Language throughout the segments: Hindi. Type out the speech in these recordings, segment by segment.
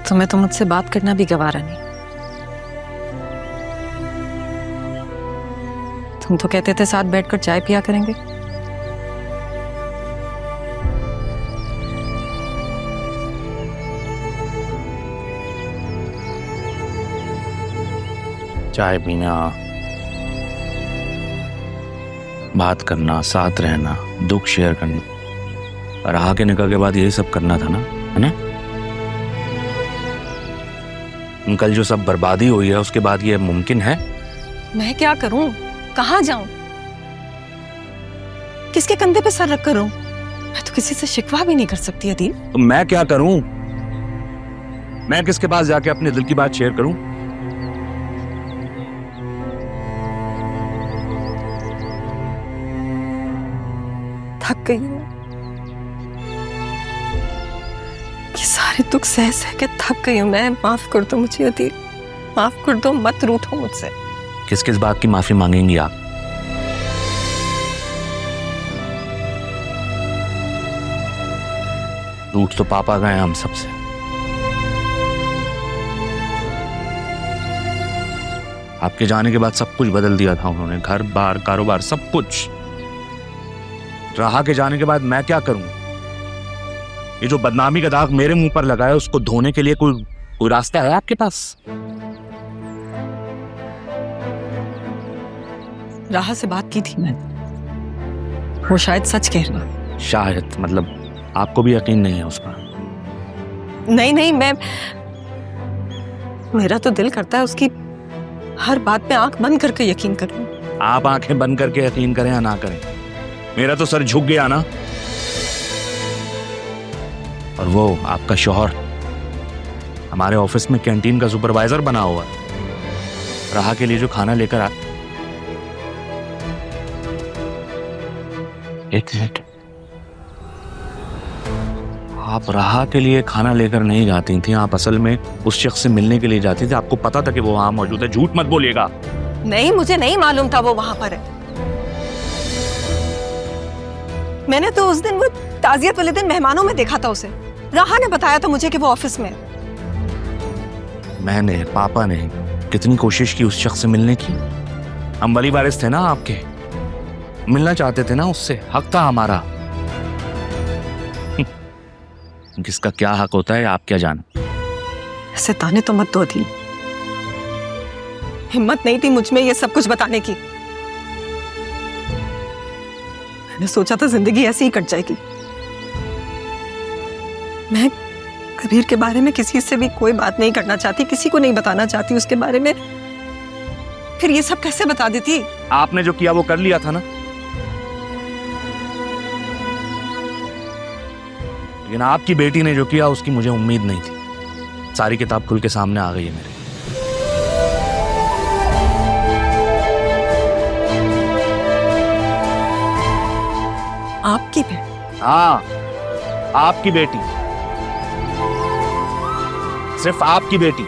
तुम्हें तो मुझसे बात करना भी गवारा नहीं। तुम तो कहते थे साथ बैठकर चाय पिया करेंगे। चाय पीना, बात करना, साथ रहना, दुख शेयर करना, और रहा के निकाह के बाद यही सब करना था ना, है ना? कल जो सब बर्बादी हुई है उसके बाद ये मुमकिन है? मैं क्या करूं, कहां जाऊं, किसके कंधे पे सर रख कर रहूं? मैं तो किसी से शिकवा भी नहीं कर सकती अदील। तो मैं क्या करूं? मैं किसके पास जाके अपने दिल की बात शेयर करूं? थक गई हूं, ये सारे दुख सह सह के थक गई हूं मैं। माफ कर दो मुझे अदील, माफ कर दो, मत रूठो मुझसे। किस किस बात की माफी मांगेंगी आप? रूठ तो पापा गए हम सबसे। आपके जाने के बाद सब कुछ बदल दिया था उन्होंने, घर बार कारोबार सब कुछ। राहा के जाने के बाद मैं क्या करूं? ये जो बदनामी का दाग मेरे मुंह पर लगा है उसको धोने के लिए कोई रास्ता है आपके पास? राहा से बात की थी मैंने, वो शायद सच कह रहा। शायद मतलब आपको भी यकीन नहीं है उस पर? नहीं नहीं, मेरा तो दिल करता है उसकी हर बात पे आंख बंद करके यकीन करूं। आप आंखें बंद करके यकीन करें या ना करें, मेरा तो सर झुक गया ना। और वो आपका शौहर हमारे ऑफिस में कैंटीन का सुपरवाइजर बना हुआ है। राहा के लिए जो खाना लेकर आ, एक मिनट, आप राहा के लिए खाना लेकर नहीं जाती थी, आप असल में उस शख्स से मिलने के लिए जाती थी। आपको पता था कि वो वहां मौजूद है, झूठ मत बोलिएगा। नहीं, मुझे नहीं मालूम था वो वहां पर है। मैंने तो उस दिन वो ताजियत वाले दिन मेहमानों में देखा था उसे। राहा ने बताया था मुझे कि वो ऑफिस में है। मैंने, पापा ने कितनी कोशिश की उस शख्स से मिलने की। हम वली वारिस थे ना आपके, मिलना चाहते थे ना उससे, हक था हमारा। किसका क्या हक होता है आप क्या जाने। ऐसे ताने तो मत दो अदील, हिम्मत नहीं थी मुझ में ये सब कुछ बताने की। मैंने सोचा था जिंदगी ऐसे ही कट जाएगी। मैं कबीर के बारे में किसी से भी कोई बात नहीं करना चाहती, किसी को नहीं बताना चाहती उसके बारे में। फिर ये सब कैसे बता देती? आपने जो किया वो कर लिया था ना। लेकिन आपकी बेटी ने जो किया उसकी मुझे उम्मीद नहीं थी। सारी किताब खुल के सामने आ गई है मेरे। आपकी बेटी? हाँ, आपकी बेटी, सिर्फ आपकी बेटी।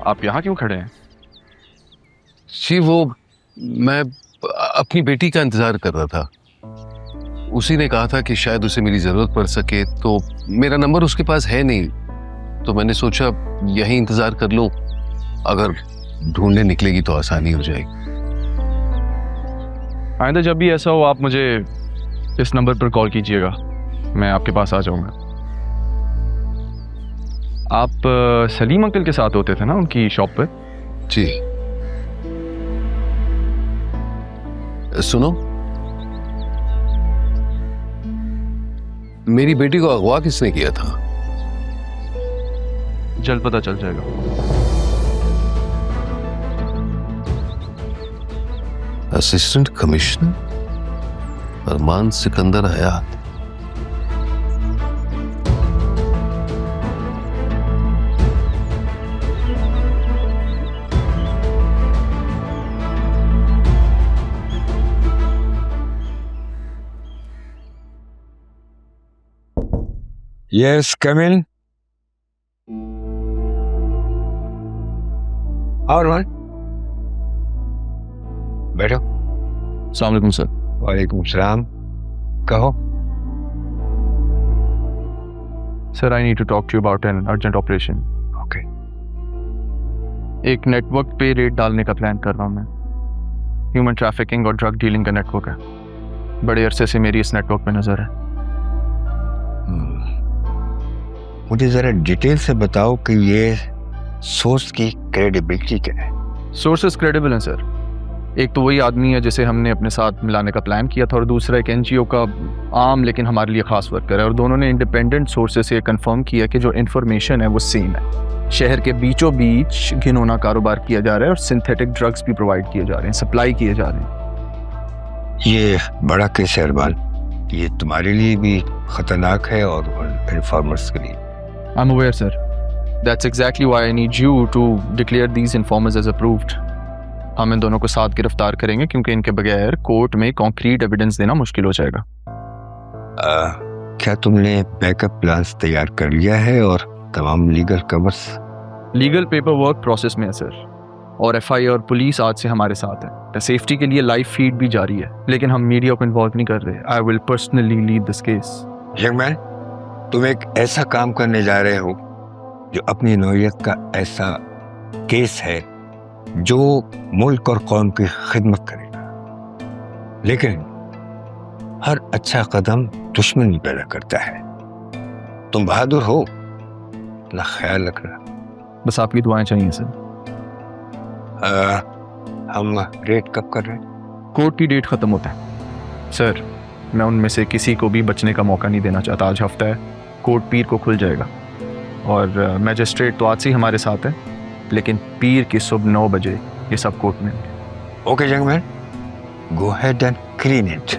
आप यहाँ क्यों खड़े हैं? जी वो मैं अपनी बेटी का इंतजार कर रहा था। उसी ने कहा था कि शायद उसे मेरी जरूरत पड़ सके, तो मेरा नंबर उसके पास है नहीं, तो मैंने सोचा यहीं इंतजार कर लूं, अगर ढूंढने निकलेगी तो आसानी हो जाएगी। आइंदा जब भी ऐसा हो आप मुझे इस नंबर पर कॉल कीजिएगा, मैं आपके पास आ जाऊंगा। आप सलीम अंकल के साथ होते थे ना उनकी शॉप पर? जी। सुनो, मेरी बेटी को अगवा किसने किया था? जल्द पता चल जाएगा। Assistant commissioner Arman Sikandar Hayat. Yes, come in. और वन बैठो। अस्सलाम वालेकुम सर। वालेकुम सलाम। कहो। Sir, I need to talk to you about an urgent operation. Okay. एक नेटवर्क पे रेड डालने का प्लान कर रहा हूँ मैं। ह्यूमन ट्रैफिकिंग और ड्रग डीलिंग का नेटवर्क है। बड़े अरसे से मेरी इस नेटवर्क पे नजर है। मुझे जरा डिटेल से बताओ कि ये सोर्स की क्रेडिबिलिटी क्या है। सोर्सेस क्रेडिबल हैं सर। एक तो वही आदमी है जिसे हमने अपने साथ मिलाने का प्लान किया था, और दूसरा एक एनजीओ का आम लेकिन हमारे लिए खास वर्कर है, और दोनों ने इंडिपेंडेंट सोर्सेस से कंफर्म किया कि जो इन्फॉर्मेशन है वो सेम है। शहर के बीचों बीच घिनौना कारोबार किया जा रहा है और सिंथेटिक ड्रग्स भी प्रोवाइड किए जा रहे हैं, सप्लाई किए जा रहे हैं। ये बड़ा केस है अरबान, ये तुम्हारे लिए भी खतरनाक है और इन्फॉर्मर्स के लिए। I'm aware, sir. That's exactly why I need you to declare these informers as approved. हम इन दोनों को साथ गिरफ्तार करेंगे क्योंकि इनके बगैर कोर्ट में कॉन्क्रीट एविडेंस देना मुश्किल हो जाएगा। क्या तुमने बैकअप प्लान्स तैयार कर लिया है और तमाम legal covers? Legal paper work process में है सर, और एफआईआर और पुलिस आज से हमारे साथ है। सेफ्टी के लिए लाइव फीड भी जारी है, लेकिन हम मीडिया को इन्वॉल्व नहीं कर रहे। I will personally lead this case. Young man, तुम एक ऐसा काम करने जा रहे हो जो अपनी नौयत का ऐसा केस है जो मुल्क और कौम की खिदमत करेगा, लेकिन हर अच्छा कदम दुश्मनी पैदा करता है। तुम बहादुर हो, अपना ख्याल रखना। बस आपकी दुआएं चाहिए सर। हम रेट कब कर रहे हैं? कोर्ट की डेट खत्म होता है सर। मैं उनमें से किसी को भी बचने का मौका नहीं देना चाहता। आज हफ्ता है, कोर्ट पीर को खुल जाएगा, और मैजिस्ट्रेट तो आज से ही हमारे साथ है, लेकिन पीर की सुबह 9 बजे ये सब कोर्ट में होंगे। Okay young man, go ahead and clean it,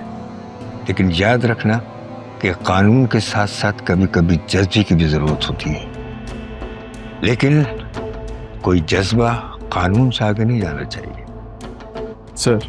लेकिन याद रखना कि कानून के साथ साथ कभी कभी जज्बे की भी जरूरत होती है, लेकिन कोई जज्बा कानून से आगे नहीं जाना चाहिए। सर,